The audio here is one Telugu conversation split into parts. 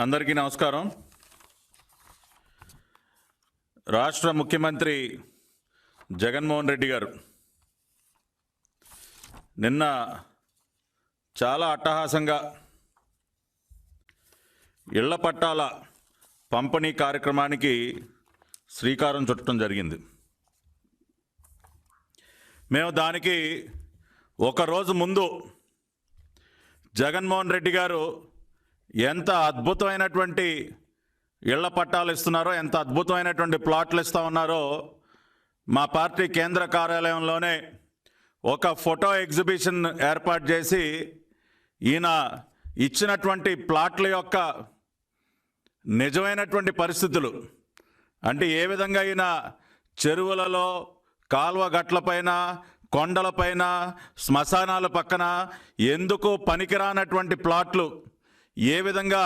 అందరికీ నమస్కారం. రాష్ట్ర ముఖ్యమంత్రి జగన్మోహన్ రెడ్డి గారు నిన్న చాలా అట్టహాసంగా ఇళ్ల పట్టాల పంపిణీ కార్యక్రమానికి శ్రీకారం చుట్టడం జరిగింది. మేము దానికి ఒకరోజు ముందు జగన్మోహన్ రెడ్డి గారు ఎంత అద్భుతమైనటువంటి ఇళ్ల పట్టాలు ఇస్తున్నారో, ఎంత అద్భుతమైనటువంటి ప్లాట్లు ఇస్తూ ఉన్నారో మా పార్టీ కేంద్ర కార్యాలయంలోనే ఒక ఫోటో ఎగ్జిబిషన్ ఏర్పాటు చేసి ఈయన ఇచ్చినటువంటి ప్లాట్ల యొక్క నిజమైనటువంటి పరిస్థితులు, అంటే ఏ విధంగా ఈయన చెరువులలో, కాల్వ గట్లపైన, కొండలపైన, శ్మశానాల పక్కన ఎందుకు పనికిరానటువంటి ప్లాట్లు ఏ విధంగా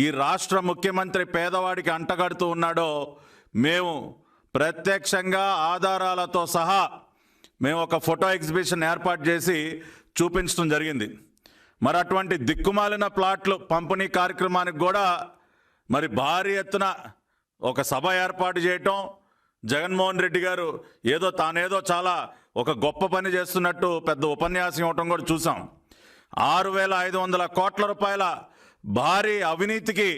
ఈ రాష్ట్ర ముఖ్యమంత్రి పేదవాడికి అంటగడుతూ ఉన్నాడో మేము ప్రత్యక్షంగా ఆధారాలతో సహా మేము ఒక ఫోటో ఎగ్జిబిషన్ ఏర్పాటు చేసి చూపించడం జరిగింది. మరి అటువంటి దిక్కుమాలిన ప్లాట్లు పంపిణీ కార్యక్రమానికి కూడా మరి భారీ ఎత్తున ఒక సభ ఏర్పాటు చేయటం, జగన్మోహన్ రెడ్డి గారు తానేదో చాలా ఒక గొప్ప పని చేస్తున్నట్టు పెద్ద ఉపన్యాసం ఇవ్వటం కూడా చూసాం. 6,500 కోట్ల రూపాయల భారీ అవినీతికి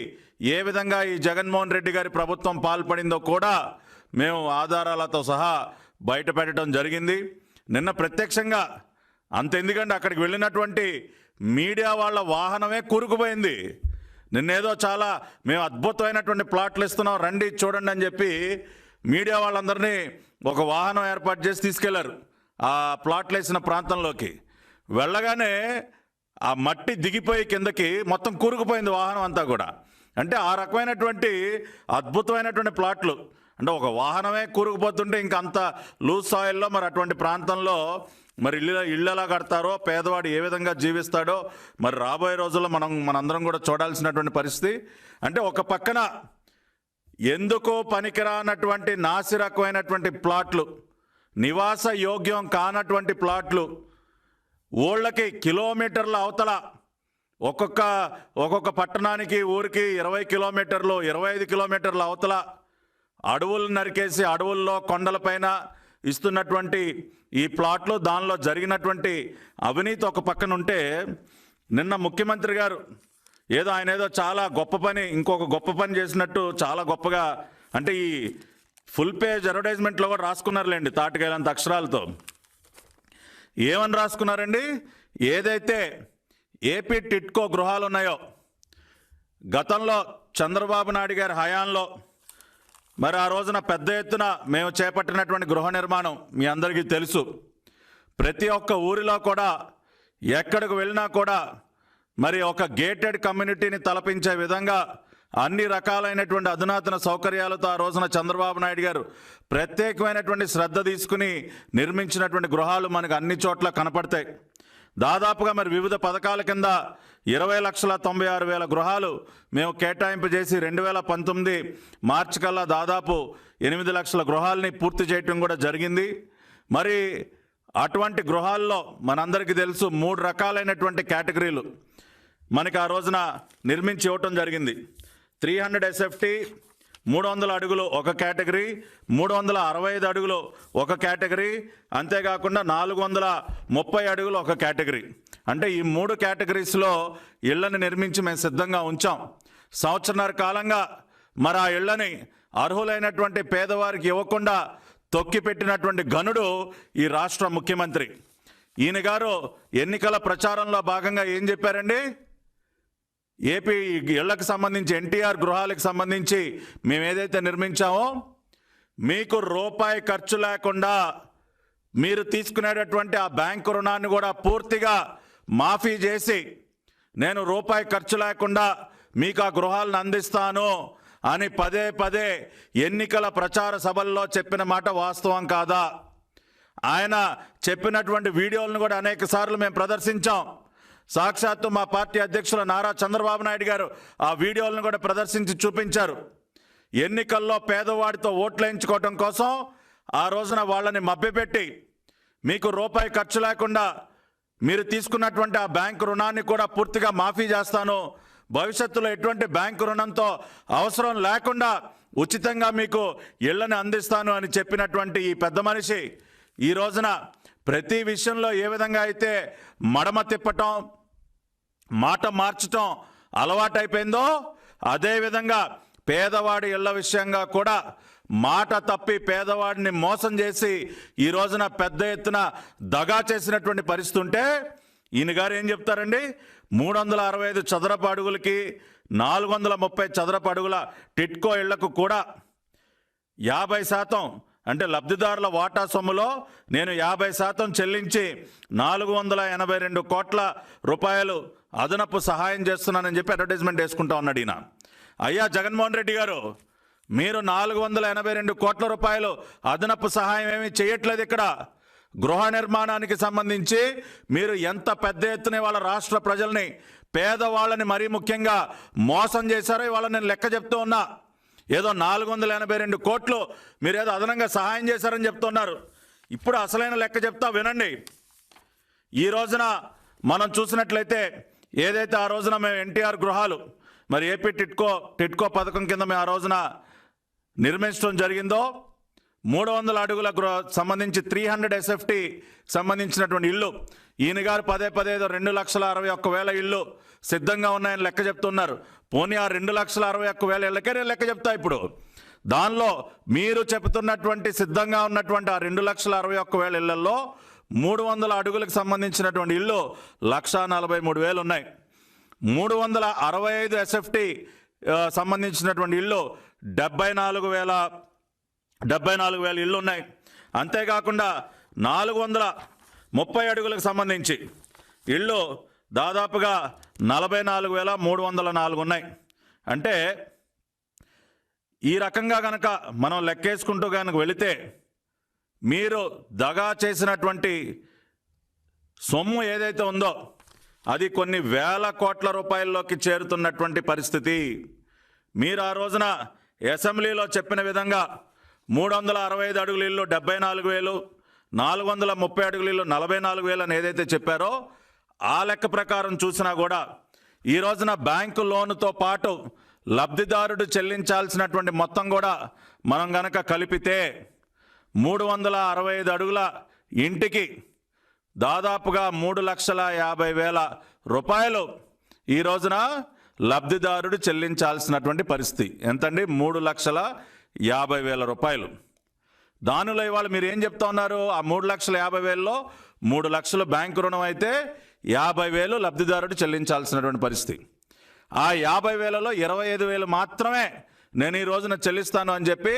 ఏ విధంగా ఈ జగన్మోహన్ రెడ్డి గారి ప్రభుత్వం పాల్పడిందో కూడా మేము ఆధారాలతో సహా బయట పెట్టడం జరిగింది. నిన్న ప్రత్యక్షంగా అంతెందుకంటే అక్కడికి వెళ్ళినటువంటి మీడియా వాళ్ళ వాహనమే కూరుకుపోయింది. నిన్నేదో చాలా మేము అద్భుతమైనటువంటి ప్లాట్లు ఇస్తున్నాం, రండి చూడండి అని చెప్పి మీడియా వాళ్ళందరినీ ఒక వాహనం ఏర్పాటు చేసి తీసుకెళ్లారు ఆ ప్లాట్లు వేసిన ప్రాంతంలోకి. వెళ్ళగానే ఆ మట్టి దిగిపోయి కిందకి మొత్తం కూరుకుపోయింది వాహనం అంతా కూడా. అంటే ఆ రకమైనటువంటి అద్భుతమైనటువంటి ప్లాట్లు, అంటే ఒక వాహనమే కూరుకుపోతుంటే ఇంకా అంత లూజ్ సాయిల్లో మరి అటువంటి ప్రాంతంలో మరి ఇళ్ళు ఎలా కడతారో, పేదవాడు ఏ విధంగా జీవిస్తాడో మరి రాబోయే రోజుల్లో మనందరం కూడా చూడాల్సినటువంటి పరిస్థితి. అంటే ఒక పక్కన ఎందుకో పనికిరానటువంటి నాసిరకమైనటువంటి ప్లాట్లు, నివాస యోగ్యం కానటువంటి ప్లాట్లు, ఊళ్ళకి కిలోమీటర్ల అవతల ఒక్కొక్క పట్టణానికి ఊరికి 20 కిలోమీటర్లు, 25 కిలోమీటర్ల అవతల అడవులు నరికేసి అడవుల్లో కొండలపైన ఇస్తున్నటువంటి ఈ ప్లాట్లు, దానిలో జరిగినటువంటి అవినీతి ఒక పక్కన ఉంటే, నిన్న ముఖ్యమంత్రి గారు ఆయన చాలా గొప్ప పని, ఇంకొక గొప్ప పని చేసినట్టు చాలా గొప్పగా, అంటే ఈ ఫుల్ పేజ్ అడ్వర్టైజ్మెంట్లో కూడా రాసుకున్నారులేండి తాటికాయలంత అక్షరాలతో. ఏమని రాసుకున్నారండి? ఏదైతే ఏపీ టిట్కో గృహాలు ఉన్నాయో గతంలో చంద్రబాబు నాయుడు గారి హయాంలో మరి ఆ రోజున పెద్ద ఎత్తున మేము చేపట్టినటువంటి గృహ నిర్మాణం మీ అందరికీ తెలుసు. ప్రతి ఒక్క ఊరిలో కూడా ఎక్కడికి వెళ్ళినా కూడా మరి ఒక గేటెడ్ కమ్యూనిటీని తలపించే విధంగా అన్ని రకాలైనటువంటి అధునాతన సౌకర్యాలతో ఆ రోజున చంద్రబాబు నాయుడు గారు ప్రత్యేకమైనటువంటి శ్రద్ధ తీసుకుని నిర్మించినటువంటి గృహాలు మనకు అన్ని చోట్ల కనపడతాయి. దాదాపుగా మరి వివిధ పథకాల కింద 20,96,000 గృహాలు మేము కేటాయింపు చేసి 2019 మార్చి కల్లా దాదాపు 8 లక్షల గృహాలని పూర్తి చేయటం కూడా జరిగింది. మరి అటువంటి గృహాల్లో మనందరికీ తెలుసు 3 రకాలైనటువంటి కేటగిరీలు మనకి ఆ రోజున నిర్మించి ఇవ్వటం జరిగింది. 300 SFT 300 అడుగులు ఒక కేటగిరీ, 365 అడుగులు ఒక కేటగిరీ, అంతేకాకుండా 430 అడుగులు ఒక కేటగిరీ. అంటే ఈ 3 కేటగిరీస్లో ఇళ్లను నిర్మించి మేము సిద్ధంగా ఉంచాం. సంవత్సరన్నర కాలంగా మరి ఆ ఇళ్లని అర్హులైనటువంటి పేదవారికి ఇవ్వకుండా తొక్కిపెట్టినటువంటి ఘనుడు ఈ రాష్ట్ర ముఖ్యమంత్రి. ఈయన గారు ఎన్నికల ప్రచారంలో భాగంగా ఏం చెప్పారండి? ఏపీ ఇళ్లకు సంబంధించి, ఎన్టీఆర్ గృహాలకు సంబంధించి మేము ఏదైతే నిర్మించామో మీకు రూపాయి ఖర్చు లేకుండా మీరు తీసుకునేటటువంటి ఆ బ్యాంకు రుణాన్ని కూడా పూర్తిగా మాఫీ చేసి నేను రూపాయి ఖర్చు లేకుండా మీకు ఆ గృహాలను అందిస్తాను అని పదే పదే ఎన్నికల ప్రచార సభల్లో చెప్పిన మాట వాస్తవం కాదా? ఆయన చెప్పినటువంటి వీడియోలను కూడా అనేక సార్లు మేము ప్రదర్శించాం. సాక్షాత్తు మా పార్టీ అధ్యక్షులు నారా చంద్రబాబు నాయుడు గారు ఆ వీడియోలను కూడా ప్రదర్శించి చూపించారు. ఎన్నికల్లో పేదవాడితో ఓట్లు వేయించుకోవడం కోసం ఆ రోజున వాళ్ళని మభ్యపెట్టి మీకు రూపాయి ఖర్చు లేకుండా మీరు తీసుకున్నటువంటి ఆ బ్యాంకు రుణాన్ని కూడా పూర్తిగా మాఫీ చేస్తాను, భవిష్యత్తులో ఎటువంటి బ్యాంకు రుణంతో అవసరం లేకుండా ఉచితంగా మీకు ఇళ్లను అందిస్తాను అని చెప్పినటువంటి ఈ పెద్ద మనిషి ఈ రోజున ప్రతి విషయంలో ఏ విధంగా అయితే మడమ తిప్పటం, మాట మార్చటం అలవాటైపోయిందో అదేవిధంగా పేదవాడి ఇళ్ల విషయంగా కూడా మాట తప్పి పేదవాడిని మోసం చేసి ఈ రోజున పెద్ద ఎత్తున దగా చేసినటువంటి పరిస్థితి ఉంటే ఈయన గారు ఏం చెప్తారండి? 365 చదరపు అడుగులకి 430 చదరపు అడుగుల టిట్కో ఇళ్లకు కూడా 50% అంటే లబ్ధిదారుల వాటా సొమ్ములో నేను 50% చెల్లించి 482 కోట్ల రూపాయలు అదనపు సహాయం చేస్తున్నానని చెప్పి అడ్వర్టైజ్మెంట్ వేసుకుంటా ఉన్నాడు ఈయన. అయ్యా జగన్మోహన్ రెడ్డి గారు, మీరు 482 కోట్ల రూపాయలు అదనపు సహాయం ఏమీ చేయట్లేదు. ఇక్కడ గృహ నిర్మాణానికి సంబంధించి మీరు ఎంత పెద్ద ఎత్తున వాళ్ళ రాష్ట్ర ప్రజల్ని, పేదవాళ్ళని మరీ ముఖ్యంగా మోసం చేశారో ఇవాళ నేను లెక్క చెప్తూ ఉన్నా. ఏదో 482 కోట్లు మీరు ఏదో అదనంగా సహాయం చేశారని చెప్తున్నారు. ఇప్పుడు అసలైన లెక్క చెప్తా వినండి. ఈ రోజున మనం చూసినట్లయితే ఏదైతే ఆ రోజున మేము ఎన్టీఆర్ గృహాలు మరి ఏపీ టిట్కో పథకం కింద మేము ఆ రోజున నిర్మించడం జరిగిందో 300 అడుగుల సంబంధించి 300 SFT సంబంధించినటువంటి ఇల్లు ఈయన గారు పదే 2,61,000 ఇల్లు సిద్ధంగా ఉన్నాయని లెక్క చెప్తున్నారు. పోనీ ఆ 2,61,000 ఇళ్ళకే నేను లెక్క చెప్తా. ఇప్పుడు దానిలో మీరు చెబుతున్నటువంటి సిద్ధంగా ఉన్నటువంటి ఆ 2,61,000 ఇళ్లలో 300 అడుగులకు సంబంధించినటువంటి ఇల్లు 1,43,000 ఉన్నాయి. 365 SFT సంబంధించినటువంటి ఇల్లు 74,000 ఇళ్ళు ఉన్నాయి. అంతేకాకుండా 430 అడుగులకు సంబంధించి ఇళ్ళు దాదాపుగా 44,304 ఉన్నాయి. అంటే ఈ రకంగా కనుక మనం లెక్కేసుకుంటూ కనుక వెళితే మీరు దగా చేసినటువంటి సొమ్ము ఏదైతే ఉందో అది కొన్ని వేల కోట్ల రూపాయల్లోకి చేరుతున్నటువంటి పరిస్థితి. మీరు ఆ రోజున అసెంబ్లీలో చెప్పిన విధంగా 365 అడుగుల ఇల్లు 74,000, 430 అడుగుల ఇల్లు 44,000 అని ఏదైతే చెప్పారో ఆ లెక్క ప్రకారం చూసినా కూడా ఈ రోజున బ్యాంకు లోనుతో పాటు లబ్ధిదారుడు చెల్లించాల్సినటువంటి మొత్తం కూడా మనం గనక కలిపితే 365 అడుగుల ఇంటికి దాదాపుగా 3,50,000 రూపాయలు ఈ రోజున లబ్ధిదారుడు చెల్లించాల్సినటువంటి పరిస్థితి. ఎంతండి? 3,50,000 రూపాయలు. దానిలో ఇవాళ మీరు ఏం చెప్తా ఉన్నారు? ఆ 3,50,000లో 3 లక్షలు బ్యాంకు రుణం అయితే 50,000 లబ్ధిదారుడు చెల్లించాల్సినటువంటి పరిస్థితి. ఆ 50,000లో 25,000 మాత్రమే నేను ఈ రోజున చెల్లిస్తాను అని చెప్పి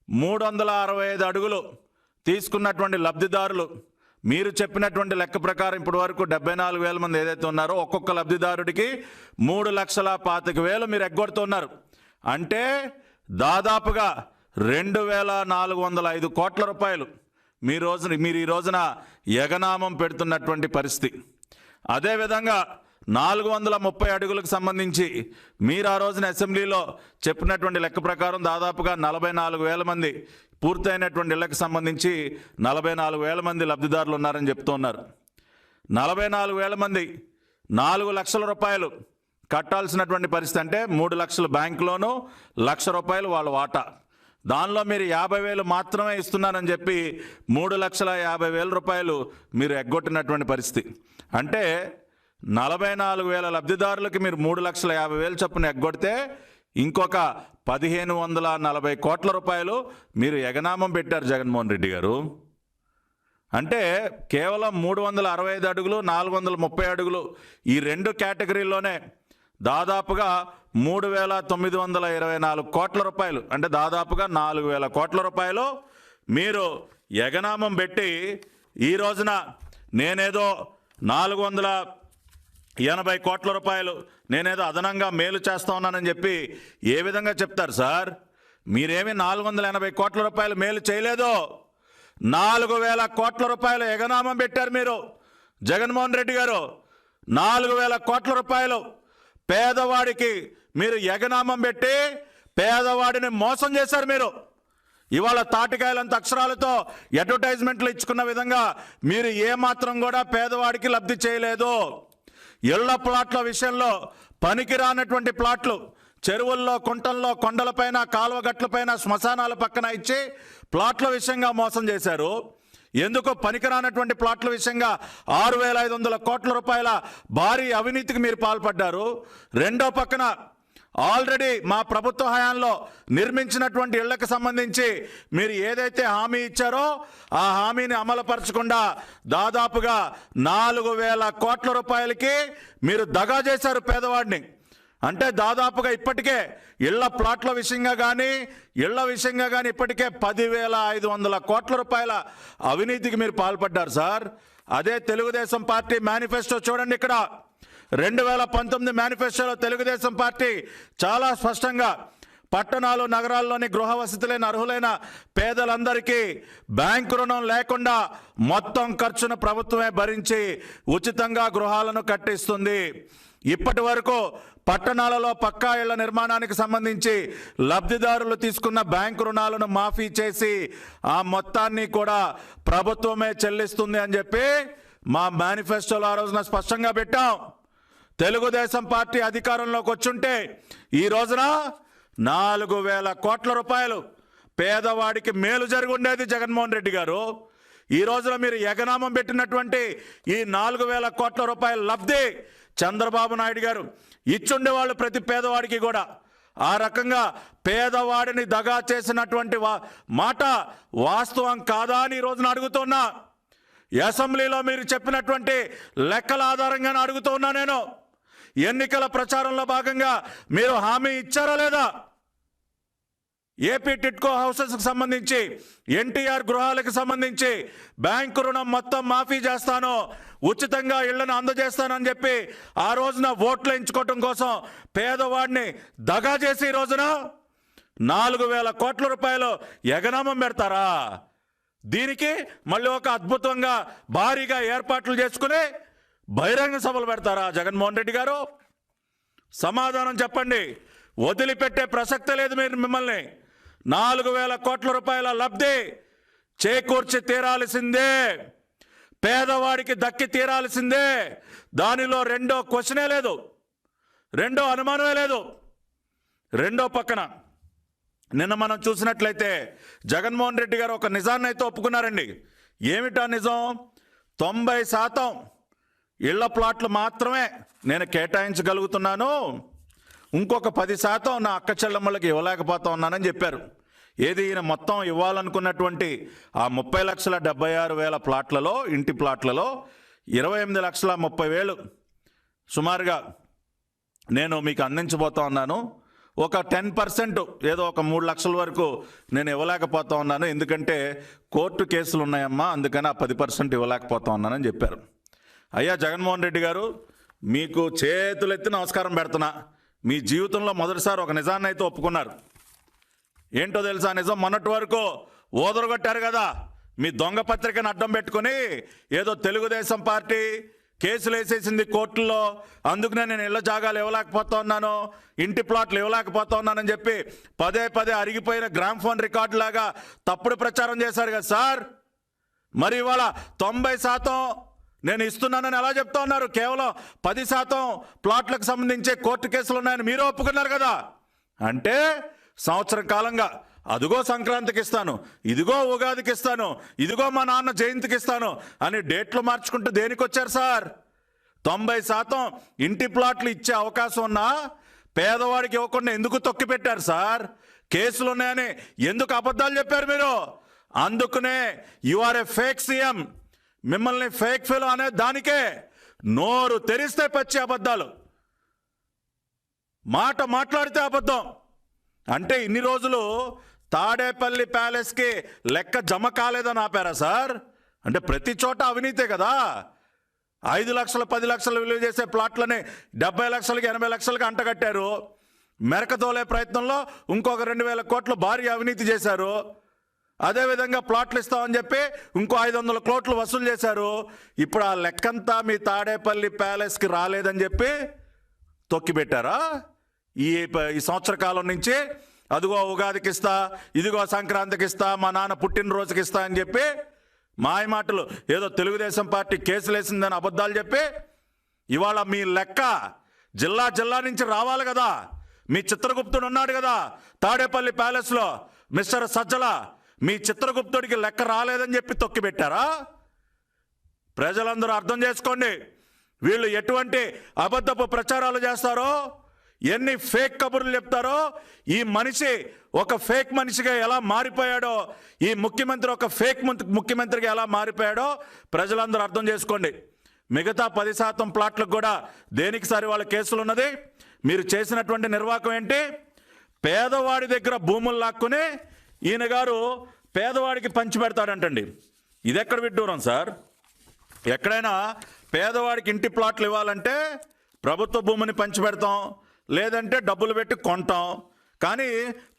365 అడుగులు తీసుకున్నటువంటి లబ్ధిదారులు మీరు చెప్పినటువంటి లెక్క ప్రకారం ఇప్పటి వరకు 74,000 మంది ఏదైతే ఉన్నారో ఒక్కొక్క లబ్ధిదారుడికి 3,25,000 మీరు ఎగ్గొడుతున్నారు. అంటే దాదాపుగా 2,405 కోట్ల రూపాయలు మీరు ఈ రోజున ఎగనామం పెడుతున్నటువంటి పరిస్థితి. అదేవిధంగా 430 అడుగులకు సంబంధించి మీరు ఆ రోజున అసెంబ్లీలో చెప్పినటువంటి లెక్క ప్రకారం దాదాపుగా 44,000 మంది పూర్తయినటువంటి ఇళ్లకు సంబంధించి 44,000 మంది లబ్ధిదారులు ఉన్నారని చెప్తూ ఉన్నారు. 44,000 మంది 4 లక్షల రూపాయలు కట్టాల్సినటువంటి పరిస్థితి. అంటే 3 లక్షలు బ్యాంక్ లోను, 1,00,000 రూపాయలు వాళ్ళ వాటా. దానిలో మీరు 50,000 మాత్రమే ఇస్తున్నారని చెప్పి 3,50,000 రూపాయలు మీరు ఎగ్గొట్టినటువంటి పరిస్థితి. అంటే 44,000 లబ్ధిదారులకి మీరు 3,50,000 చొప్పున ఎగ్గొడితే ఇంకొక 1,540 కోట్ల రూపాయలు మీరు ఎగనామం పెట్టారు జగన్మోహన్ రెడ్డి గారు. అంటే కేవలం 365 అడుగులు, 430 అడుగులు ఈ 2 కేటగిరీల్లోనే దాదాపుగా 3,924 కోట్ల రూపాయలు, అంటే దాదాపుగా 4,000 కోట్ల రూపాయలు మీరు ఎగనామం పెట్టి ఈ రోజున నేనేదో 480 కోట్ల రూపాయలు నేనేదో అదనంగా మేలు చేస్తా ఉన్నానని చెప్పి ఏ విధంగా చెప్తారు సార్? మీరేమి 480 కోట్ల రూపాయలు మేలు చేయలేదు. 4,000 కోట్ల రూపాయలు ఎగనామం పెట్టారు మీరు జగన్మోహన్ రెడ్డి గారు. 4,000 కోట్ల రూపాయలు పేదవాడికి మీరు ఎగనామం పెట్టి పేదవాడిని మోసం చేశారు మీరు. ఇవాళ తాటికాయలంత అక్షరాలతో అడ్వర్టైజ్మెంట్లు ఇచ్చుకున్న విధంగా మీరు ఏమాత్రం కూడా పేదవాడికి లబ్ధి చేయలేదు. ఇళ్ల ప్లాట్ల విషయంలో పనికిరానటువంటి ప్లాట్లు చెరువుల్లో, కుంటల్లో, కొండలపైన, కాలువగట్లపైన, శ్మశానాల పక్కన ఇచ్చి ప్లాట్ల విషయంగా మోసం చేశారు. ఎందుకు పనికిరానటువంటి ప్లాట్ల విషయంగా 6,500 కోట్ల రూపాయల భారీ అవినీతికి మీరు పాల్పడ్డారు. రెండో పక్కన ఆల్రెడీ మా ప్రభుత్వ హయాంలో నిర్మించినటువంటి ఇళ్లకు సంబంధించి మీరు ఏదైతే హామీ ఇచ్చారో ఆ హామీని అమలుపరచకుండా దాదాపుగా 4,000 కోట్ల రూపాయలకి మీరు దగా చేశారు పేదవాడిని. అంటే దాదాపుగా ఇప్పటికే ఇళ్ల ప్లాట్ల విషయంగా కానీ ఇప్పటికే 10,500 కోట్ల రూపాయల అవినీతికి మీరు పాల్పడ్డారు సార్. అదే తెలుగుదేశం పార్టీ మేనిఫెస్టో చూడండి. ఇక్కడ 2019 మేనిఫెస్టోలో తెలుగుదేశం పార్టీ చాలా స్పష్టంగా పట్టణాలు, నగరాల్లోని గృహ వసతి లేని అర్హులైన పేదలందరికీ బ్యాంకు రుణం లేకుండా మొత్తం ఖర్చును ప్రభుత్వమే భరించి ఉచితంగా గృహాలను కట్టిస్తుంది. ఇప్పటి వరకు పట్టణాలలో పక్కా ఇళ్ల నిర్మాణానికి సంబంధించి లబ్ధిదారులు తీసుకున్న బ్యాంకు రుణాలను మాఫీ చేసి ఆ మొత్తాన్ని కూడా ప్రభుత్వమే చెల్లిస్తుంది అని చెప్పి మా మేనిఫెస్టోలో ఆ రోజున స్పష్టంగా పెట్టాం. తెలుగుదేశం పార్టీ అధికారంలోకి వచ్చుంటే ఈ రోజున 4,000 కోట్ల రూపాయలు పేదవాడికి మేలు జరిగి ఉండేది జగన్మోహన్ రెడ్డి గారు. ఈ రోజున మీరు ఎగనామం పెట్టినటువంటి ఈ 4,000 కోట్ల రూపాయల లబ్ధి చంద్రబాబు నాయుడు గారు ఇచ్చుండేవాళ్ళు ప్రతి పేదవాడికి కూడా. ఆ రకంగా పేదవాడిని దగా చేసినటువంటి మాట వాస్తవం కాదా అని ఈ రోజున అడుగుతున్నా. అసెంబ్లీలో మీరు చెప్పినటువంటి లెక్కల ఆధారంగానే అడుగుతున్నా నేను. ఎన్నికల ప్రచారంలో భాగంగా మీరు హామీ ఇచ్చారా లేదా? ఏపీ టిట్కో హౌసెస్కి సంబంధించి, ఎన్టీఆర్ గృహాలకు సంబంధించి బ్యాంకు రుణం మొత్తం మాఫీ చేస్తాను, ఉచితంగా ఇళ్లను అందజేస్తానని చెప్పి ఆ రోజున ఓట్లు ఎంచుకోవటం కోసం పేదవాడిని దగా చేసి ఈ రోజున 4,000 కోట్ల రూపాయలు ఎగనామం పెడతారా? దీనికి మళ్ళీ ఒక అద్భుతంగా భారీగా ఏర్పాట్లు చేసుకుని బహిరంగ సభలు పెడతారా జగన్మోహన్ రెడ్డి గారు? సమాధానం చెప్పండి. వదిలిపెట్టే ప్రసక్తే లేదు మిమ్మల్ని. 4,000 కోట్ల రూపాయల లబ్ధి చేకూర్చి తీరాల్సిందే, పేదవాడికి దక్కి తీరాల్సిందే. దానిలో రెండో క్వశ్చనే లేదు, రెండో అనుమానమే లేదు. రెండో పక్కన నిన్న మనం చూసినట్లయితే జగన్మోహన్ రెడ్డి గారు ఒక నిజాన్ని అయితే ఒప్పుకున్నారండి. ఏమిటా నిజం? 90% ఇళ్ల ప్లాట్లు మాత్రమే నేను కేటాయించగలుగుతున్నాను, ఇంకొక 10% నా అక్క చెల్లెమ్మలకి ఇవ్వలేకపోతా ఉన్నానని చెప్పారు. ఏది ఈయన మొత్తం ఇవ్వాలనుకున్నటువంటి ఆ 30,76,000 ప్లాట్లలో, ఇంటి ప్లాట్లలో 28,30,000 సుమారుగా నేను మీకు అందించబోతా ఉన్నాను. ఒక 10% ఏదో ఒక 3 లక్షల వరకు నేను ఇవ్వలేకపోతా ఉన్నాను, ఎందుకంటే కోర్టు కేసులు ఉన్నాయమ్మా, అందుకని ఆ 10% ఇవ్వలేకపోతా ఉన్నానని చెప్పారు. అయ్యా జగన్మోహన్ రెడ్డి గారు, మీకు చేతులెత్తి నమస్కారం పెడుతున్నా. మీ జీవితంలో మొదటిసారి ఒక నిజాన్ని అయితే ఒప్పుకున్నారు. ఏంటో తెలుసా నిజం? మొన్నటి వరకు ఓదరగొట్టారు కదా మీ దొంగ పత్రికను అడ్డం పెట్టుకుని, ఏదో తెలుగుదేశం పార్టీ కేసులు వేసేసింది కోర్టుల్లో, అందుకనే నేను ఇళ్ల జాగాలు ఇవ్వలేకపోతా ఉన్నాను, ఇంటి ప్లాట్లు ఇవ్వలేకపోతా ఉన్నానని చెప్పి పదే అరిగిపోయిన గ్రామ్ఫోన్ రికార్డు లాగా తప్పుడు ప్రచారం చేశారు కదా సార్. మరి ఇవాళ 90% నేను ఇస్తున్నానని ఎలా చెప్తా ఉన్నారు? కేవలం 10% ప్లాట్లకు సంబంధించి కోర్టు కేసులు ఉన్నాయని మీరు ఒప్పుకున్నారు కదా. అంటే సంవత్సరం కాలంగా అదిగో సంక్రాంతికి ఇస్తాను, ఇదిగో ఉగాదికి ఇస్తాను, ఇదిగో మా నాన్న జయంతికి ఇస్తాను అని డేట్లు మార్చుకుంటూ దేనికి వచ్చారు సార్? 90% ఇంటి ప్లాట్లు ఇచ్చే అవకాశం ఉన్నా పేదవాడికి ఇవ్వకుండా ఎందుకు తొక్కి పెట్టారు సార్? కేసులు ఉన్నాయని ఎందుకు అబద్ధాలు చెప్పారు మీరు? అందుకనే you are a fake CM. మిమ్మల్ని ఫేక్ ఫెలో అనే దానికే నోరు తెరిస్తే పచ్చి అబద్ధాలు, మాట మాట్లాడితే అబద్ధం. అంటే ఇన్ని రోజులు తాడేపల్లి ప్యాలెస్కి లెక్క జమ కాలేదని ఆపారా సార్? అంటే ప్రతి చోట అవినీతే కదా. 5 లక్షలు 10 లక్షలు విలువ చేసే ప్లాట్లని 70 లక్షలకి 80 లక్షలకి అంటగట్టారు. మెరకతోలే ప్రయత్నంలో ఇంకొక 2,000 కోట్లు భారీ అవినీతి చేశారు. అదేవిధంగా ప్లాట్లు ఇస్తామని చెప్పి ఇంకో 500 కోట్లు వసూలు చేశారు. ఇప్పుడు ఆ లెక్కంతా మీ తాడేపల్లి ప్యాలెస్కి రాలేదని చెప్పి తొక్కిపెట్టారా? ఈ సంవత్సర కాలం నుంచి అదిగో ఉగాదికి ఇస్తా, ఇదిగో సంక్రాంతికి ఇస్తా, మా నాన్న పుట్టినరోజుకి ఇస్తా అని చెప్పి మాయమాటలు, ఏదో తెలుగుదేశం పార్టీ కేసులు వేసిందని అబద్ధాలు చెప్పి ఇవాళ మీ లెక్క జిల్లా జిల్లా నుంచి రావాలి కదా. మీ చిత్రగుప్తుడు ఉన్నాడు కదా తాడేపల్లి ప్యాలెస్లో, మిస్టర్ సజ్జల, మీ చిత్రగుప్తుడికి లెక్క రాలేదని చెప్పి తొక్కిపెట్టారా? ప్రజలందరూ అర్థం చేసుకోండి. వీళ్ళు ఎటువంటి అబద్ధపు ప్రచారాలు చేస్తారో, ఎన్ని ఫేక్ కబుర్లు చెప్తారో, ఈ మనిషి ఒక ఫేక్ మనిషిగా ఎలా మారిపోయాడో, ఈ ముఖ్యమంత్రి ఒక ఫేక్ ముఖ్యమంత్రిగా ఎలా మారిపోయాడో ప్రజలందరూ అర్థం చేసుకోండి. మిగతా 10% ప్లాట్లకు కూడా దేనికి సరి వాళ్ళ కేసులు ఉన్నది. మీరు చేసినటువంటి నిర్వాహకం ఏంటి? పేదవాడి దగ్గర భూములు లాక్కుని ఈయన గారు పేదవాడికి పంచి పెడతాడంటండి. ఇది ఎక్కడ విడ్డూరం సార్? ఎక్కడైనా పేదవాడికి ఇంటి ప్లాట్లు ఇవ్వాలంటే ప్రభుత్వ భూమిని పంచి పెడతాం, లేదంటే డబ్బులు పెట్టి కొంటాం. కానీ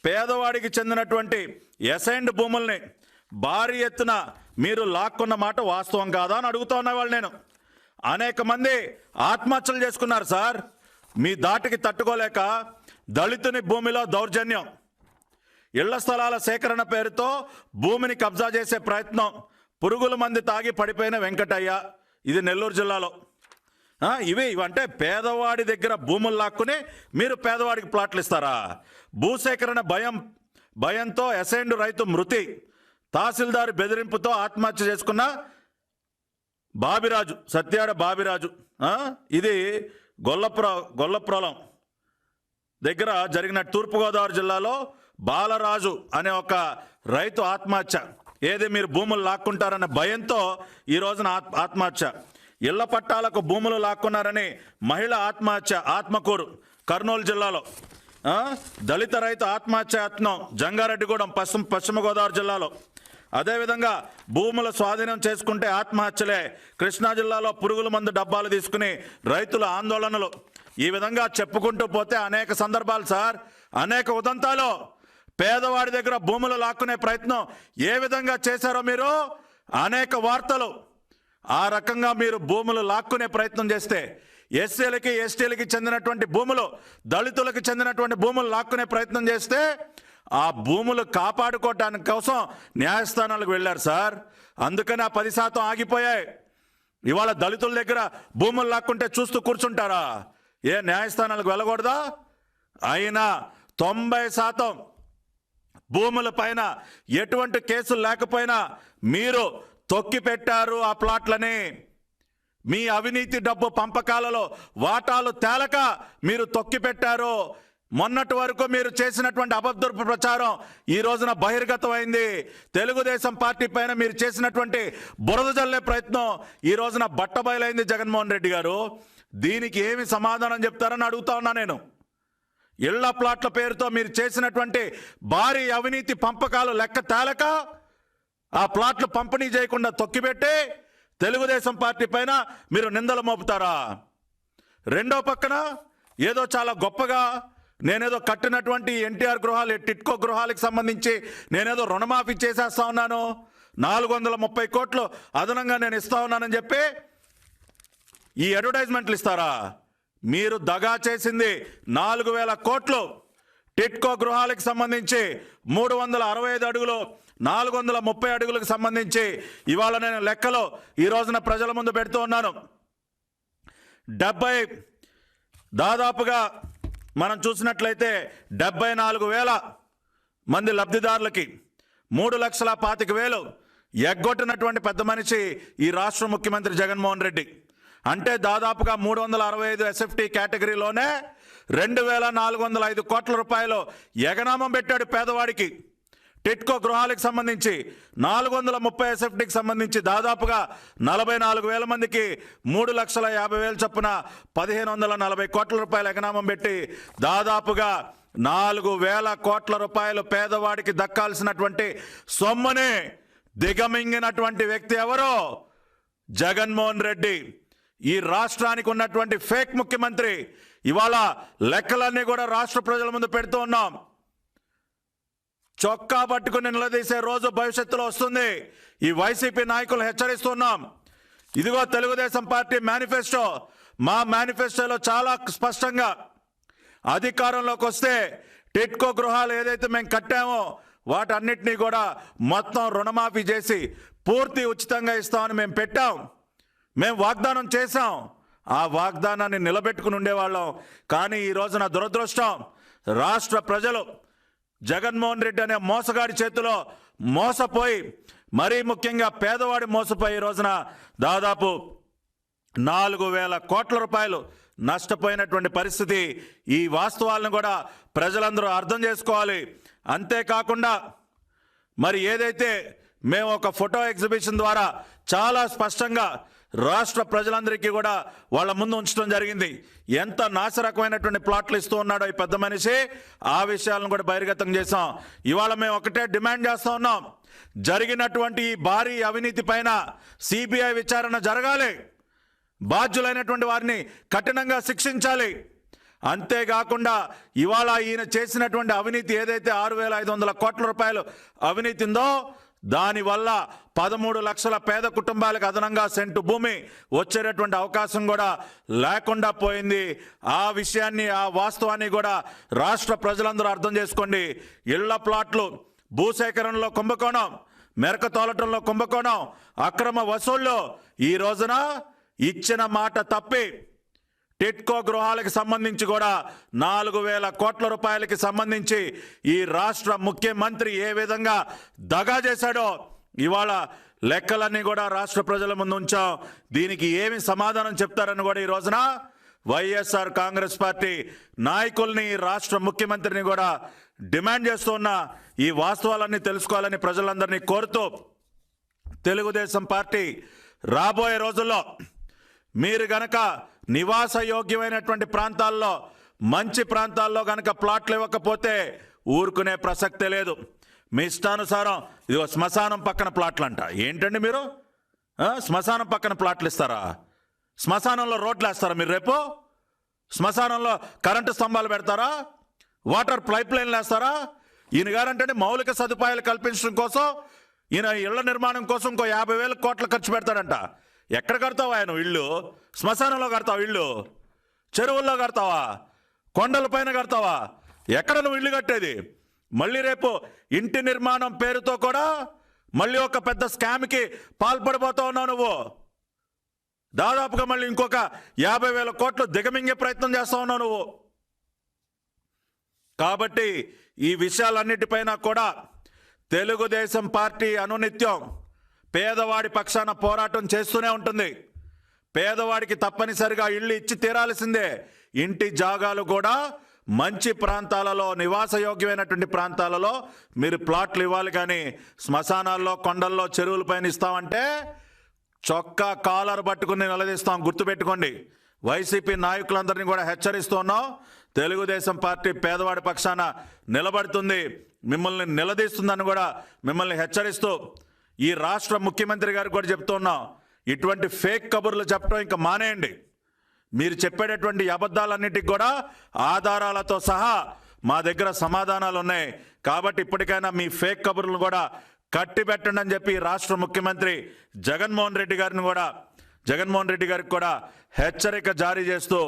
పేదవాడికి చెందినటువంటి అసైన్డ్ భూముల్ని భారీ ఎత్తున మీరు లాక్కున్న మాట వాస్తవం కాదా అని అడుగుతా ఉన్నవాళ్ళు నేను. అనేక మంది ఆత్మహత్యలు చేసుకున్నారు సార్. మీ దాటికి తట్టుకోలేక దళితుని భూమిలో దౌర్జన్యం, ఇళ్ల స్థలాల సేకరణ పేరుతో భూమిని కబ్జా చేసే ప్రయత్నం, పురుగుల మంది తాగి పడిపోయిన వెంకటయ్య, ఇది నెల్లూరు జిల్లాలో. ఇవంటే పేదవాడి దగ్గర భూములు లాక్కుని మీరు పేదవాడికి ప్లాట్లు ఇస్తారా? భూసేకరణ భయంతో అసైన్డ్ రైతు మృతి, తహసీల్దార్ బెదిరింపుతో ఆత్మహత్య చేసుకున్న బాబిరాజు, సత్యాడ బాబిరాజు. ఇది గొల్లప్రోలం దగ్గర జరిగిన తూర్పుగోదావరి జిల్లాలో బాలరాజు అనే ఒక రైతు ఆత్మహత్య. ఏది మీరు భూములు లాక్కుంటారన్న భయంతో ఈ రోజున ఆత్మహత్య. ఇళ్ల పట్టాలకు భూములు లాక్కున్నారని మహిళ ఆత్మహత్య ఆత్మకూరు కర్నూలు జిల్లాలో. దళిత రైతు ఆత్మహత్య యత్నం జంగారెడ్డిగూడెం పశ్చిమ గోదావరి జిల్లాలో. అదేవిధంగా భూముల స్వాధీనం చేసుకుంటే ఆత్మహత్యలే కృష్ణా జిల్లాలో. పురుగుల మందు డబ్బాలు తీసుకుని రైతుల ఆందోళనలు. ఈ విధంగా చెప్పుకుంటూ పోతే అనేక సందర్భాలు సార్, అనేక ఉదంతాలు. పేదవాడి దగ్గర భూములు లాక్కునే ప్రయత్నం ఏ విధంగా చేశారో మీరు, అనేక వార్తలు. ఆ రకంగా మీరు భూములు లాక్కునే ప్రయత్నం చేస్తే, ఎస్సీలకి ఎస్టీలకి చెందినటువంటి భూములు, దళితులకు చెందినటువంటి భూములు లాక్కునే ప్రయత్నం చేస్తే ఆ భూములు కాపాడుకోవటానికి కోసం న్యాయస్థానాలకు వెళ్ళారు సార్. అందుకని ఆ 10% ఆగిపోయాయి. ఇవాళ దళితుల దగ్గర భూములు లాక్కుంటే చూస్తూ కూర్చుంటారా? ఏ న్యాయస్థానాలకు వెళ్ళకూడదా? అయినా 90% భూముల పైన ఎటువంటి కేసులు లేకపోయినా మీరు తొక్కి పెట్టారు ఆ ప్లాట్లని. మీ అవినీతి డబ్బు పంపకాలలో వాటాలు తేలక మీరు తొక్కి పెట్టారు. మొన్నటి వరకు మీరు చేసినటువంటి అబద్ధపు ప్రచారం ఈ రోజున బహిర్గతమైంది. తెలుగుదేశం పార్టీ పైన మీరు చేసినటువంటి బురద జల్లే ప్రయత్నం ఈ రోజున బట్టబయలైంది. జగన్మోహన్ రెడ్డి గారు దీనికి ఏమి సమాధానం చెప్తారని అడుగుతా ఉన్నా నేను. ఇళ్ల ప్లాట్ల పేరుతో మీరు చేసినటువంటి భారీ అవినీతి పంపకాలు లెక్క తేలక ఆ ప్లాట్లు పంపిణీ చేయకుండా తొక్కిపెట్టి తెలుగుదేశం పార్టీ పైన మీరు నిందలు మోపుతారా? రెండో పక్కన ఏదో చాలా గొప్పగా నేనేదో కట్టినటువంటి ఎన్టీఆర్ గృహాలు, టిట్కో గృహాలకు సంబంధించి నేనేదో రుణమాఫీ చేసేస్తా ఉన్నాను, 430 కోట్లు అదనంగా నేను ఇస్తా ఉన్నానని చెప్పి ఈ అడ్వర్టైజ్మెంట్లు ఇస్తారా? మీరు దగా చేసింది 4000 కోట్లు. టిట్కో గృహాలకు సంబంధించి 365 అడుగులు, 430 అడుగులకు సంబంధించి ఇవాళ నేను లెక్కలో ఈ రోజున ప్రజల ముందు పెడుతూ ఉన్నాను. దాదాపుగా మనం చూసినట్లయితే 74,000 మంది లబ్ధిదారులకి 3,25,000 ఎగ్గొట్టినటువంటి పెద్ద మనిషి ఈ రాష్ట్ర ముఖ్యమంత్రి జగన్మోహన్ రెడ్డి. అంటే దాదాపుగా 365 ఎస్ఎఫ్టీ కేటగిరీలోనే 2,405 కోట్ల రూపాయలు ఎగనామం పెట్టాడు పేదవాడికి. టిట్కో గృహాలకు సంబంధించి 430 ఎస్ఎఫ్టీకి సంబంధించి దాదాపుగా 44,000 మందికి 3,50,000 చొప్పున 1,540 కోట్ల రూపాయలు ఎగనామం పెట్టి దాదాపుగా 4,000 కోట్ల రూపాయలు పేదవాడికి దక్కాల్సినటువంటి సొమ్ముని దిగమింగినటువంటి వ్యక్తి ఎవరో? జగన్మోహన్ రెడ్డి. ఈ రాష్ట్రానికి ఉన్నటువంటి ఫేక్ ముఖ్యమంత్రి. ఇవాళ లెక్కలన్నీ కూడా రాష్ట్ర ప్రజల ముందు పెడుతూ ఉన్నాం. చొక్కా పట్టుకుని నిలదీసే రోజు భవిష్యత్తులో వస్తుంది. ఈ వైసీపీ నాయకులు హెచ్చరిస్తున్నాం. ఇదిగో తెలుగుదేశం పార్టీ మేనిఫెస్టో. మా మేనిఫెస్టోలో చాలా స్పష్టంగా అధికారంలోకి వస్తే టిట్కో గృహాలు ఏదైతే మేము కట్టామో వాటన్నిటినీ కూడా మొత్తం రుణమాఫీ చేసి పూర్తి ఉచితంగా ఇస్తామని మేము పెట్టాం. మేము వాగ్దానం చేశాం. ఆ వాగ్దానాన్ని నిలబెట్టుకుని ఉండేవాళ్ళం. కానీ ఈ రోజున దురదృష్టం, రాష్ట్ర ప్రజలు జగన్మోహన్ రెడ్డి అనే మోసగాడి చేతిలో మోసపోయి, మరీ ముఖ్యంగా పేదవాడి మోసపోయి ఈ రోజున దాదాపు 4,000 కోట్ల రూపాయలు నష్టపోయినటువంటి పరిస్థితి. ఈ వాస్తవాలను కూడా ప్రజలందరూ అర్థం చేసుకోవాలి. అంతేకాకుండా మరి ఏదైతే మేము ఒక ఫోటో ఎగ్జిబిషన్ ద్వారా చాలా స్పష్టంగా రాష్ట్ర ప్రజలందరికీ కూడా వాళ్ళ ముందు ఉంచడం జరిగింది. ఎంత నాశరకమైనటువంటి ప్లాట్లు ఇస్తూ ఉన్నాడో ఈ పెద్ద మనిషి, ఆ విషయాలను కూడా బహిర్గతం చేశాం. ఇవాళ మేము ఒకటే డిమాండ్ చేస్తూ ఉన్నాం, జరిగినటువంటి ఈ భారీ అవినీతి పైన సిబిఐ విచారణ జరగాలి, బాధ్యులైనటువంటి వారిని కఠినంగా శిక్షించాలి. అంతేకాకుండా ఇవాళ ఈయన చేసినటువంటి అవినీతి ఏదైతే 6,500 కోట్ల రూపాయలు అవినీతి ఉందో, దానివల్ల 13 లక్షల పేద కుటుంబాలకు అదనంగా సెంటు భూమి వచ్చేటటువంటి అవకాశం కూడా లేకుండా పోయింది. ఆ విషయాన్ని, ఆ వాస్తవాన్ని కూడా రాష్ట్ర ప్రజలందరూ అర్థం చేసుకోండి. ఇళ్ల ప్లాట్లు భూసేకరణలో కుంభకోణం, మెరక తోలటంలో కుంభకోణం, అక్రమ వసూళ్లు, ఈ రోజున ఇచ్చిన మాట తప్పి టిట్కో గృహాలకు సంబంధించి కూడా 4,000 కోట్ల రూపాయలకి సంబంధించి ఈ రాష్ట్ర ముఖ్యమంత్రి ఏ విధంగా దగా చేశాడో ఇవాళ లెక్కలన్నీ కూడా రాష్ట్ర ప్రజల ముందు ఉంచాం. దీనికి ఏమి సమాధానం చెప్తారని కూడా ఈ రోజున వైఎస్ఆర్ కాంగ్రెస్ పార్టీ నాయకుల్ని, రాష్ట్ర ముఖ్యమంత్రిని కూడా డిమాండ్ చేస్తున్న ఈ వాస్తవాలన్నీ తెలుసుకోవాలని ప్రజలందరినీ కోరుతూ, తెలుగుదేశం పార్టీ రాబోయే రోజుల్లో మీరు గనక నివాస యోగ్యమైనటువంటి ప్రాంతాల్లో, మంచి ప్రాంతాల్లో గనక ప్లాట్లు ఇవ్వకపోతే ఊరుకునే ప్రసక్తే లేదు. మీ ఇష్టానుసారం ఇదిగో శ్మశానం పక్కన ప్లాట్లు అంట. ఏంటండి మీరు శ్మశానం పక్కన ప్లాట్లు ఇస్తారా? శ్మశానంలో రోడ్లు వేస్తారా మీరు? రేపు శ్మశానంలో కరెంటు స్తంభాలు పెడతారా? వాటర్ పైప్ లైన్లు వేస్తారా? ఈయన గారంటే మౌలిక సదుపాయాలు కల్పించడం కోసం, ఈయన ఇళ్ల నిర్మాణం కోసం ఇంకో 50,000 కోట్లు ఖర్చు పెడతాడంట. ఎక్కడ కడతావా ఆయన ఇల్లు? శ్మశానంలో కడతావా ఇల్లు? చెరువుల్లో కడతావా? కొండల పైన కడతావా? ఎక్కడ నువ్వు ఇల్లు కట్టేది? మళ్ళీ రేపు ఇంటి నిర్మాణం పేరుతో కూడా మళ్ళీ ఒక పెద్ద స్కామ్కి పాల్పడిపోతా ఉన్నావు నువ్వు. దాదాపుగా మళ్ళీ ఇంకొక 50,000 కోట్లు దిగమింగే ప్రయత్నం చేస్తా ఉన్నావు నువ్వు. కాబట్టి ఈ విషయాలన్నిటిపైన కూడా తెలుగుదేశం పార్టీ అనునిత్యం పేదవాడి పక్షాన పోరాటం చేస్తూనే ఉంటుంది. పేదవాడికి తప్పనిసరిగా ఇళ్ళు ఇచ్చి తీరాల్సిందే. ఇంటి జాగాలు కూడా మంచి ప్రాంతాలలో, నివాసయోగ్యమైనటువంటి ప్రాంతాలలో మీరు ప్లాట్లు ఇవ్వాలి. కానీ శ్మశానాల్లో, కొండల్లో, చెరువుల పైన ఇస్తామంటే చొక్కా కాలర్ పట్టుకుని నిలదీస్తాం. గుర్తుపెట్టుకోండి. వైసీపీ నాయకులందరినీ కూడా హెచ్చరిస్తున్నాం. తెలుగుదేశం పార్టీ పేదవాడి పక్షాన నిలబడుతుంది, మిమ్మల్ని నిలదీస్తుందని కూడా మిమ్మల్ని హెచ్చరిస్తూ ఈ రాష్ట్ర ముఖ్యమంత్రి గారికి కూడా చెప్తున్నాం, ఇటువంటి ఫేక్ కబుర్లు చెప్పడం ఇంకా మానేయండి. మీరు చెప్పేటటువంటి అబద్ధాలన్నిటికి కూడా ఆధారాలతో సహా మా దగ్గర సమాధానాలు ఉన్నాయి. కాబట్టి ఇప్పటికైనా మీ ఫేక్ కబుర్లను కూడా కట్టి పెట్టండి అని చెప్పి రాష్ట్ర ముఖ్యమంత్రి జగన్మోహన్ రెడ్డి గారికి కూడా హెచ్చరిక జారీ చేస్తూ,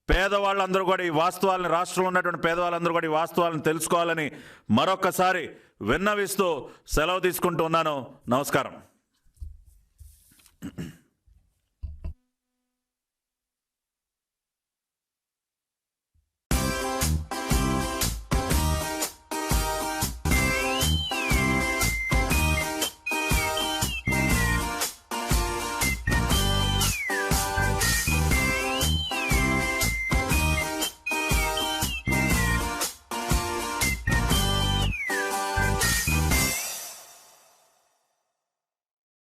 పేదవాళ్ళందరూ కూడా ఈ వాస్తవాలను, రాష్ట్రంలో ఉన్నటువంటి పేదవాళ్ళందరూ కూడా ఈ వాస్తవాలను తెలుసుకోవాలని మరొకసారి విన్నవిస్తూ సెలవు తీసుకుంటూ ఉన్నాను. నమస్కారం.